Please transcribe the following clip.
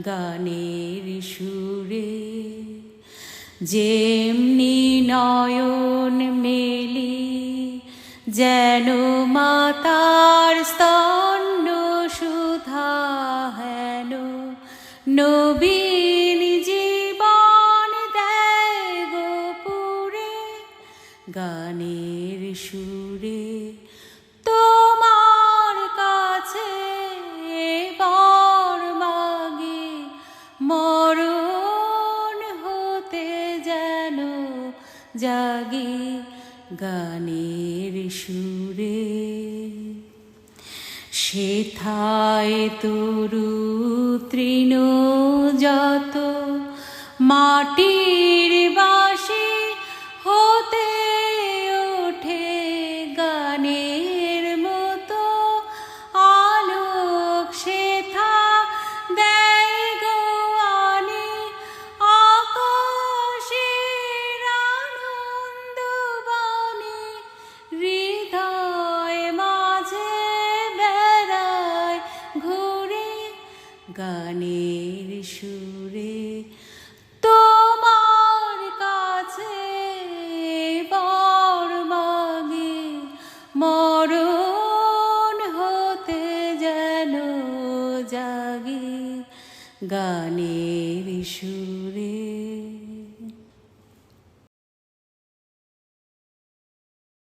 গানের সুরে। যেমনি নয়ন মেলি যেন মাতার স্তন্য সুধা হেন, নবীন জীবন দেয় গোপুরে গানের সুরে। তোমার কাছে বর মাগে মরণ হতে যেন জাগি গানের সুরে। সেথায় তরু তৃণ যত মাটির বাঁশি হতে ওঠে গানের মতো আলোক। সেথা দেয় গোয়ানে আকাশের আনন্দ বাণী, হৃদয় মাঝে বেড়ায় ঘুরে গানের সুরে। তোমার কাছে বর মাগে মরণ হতে যেন জাগি গান।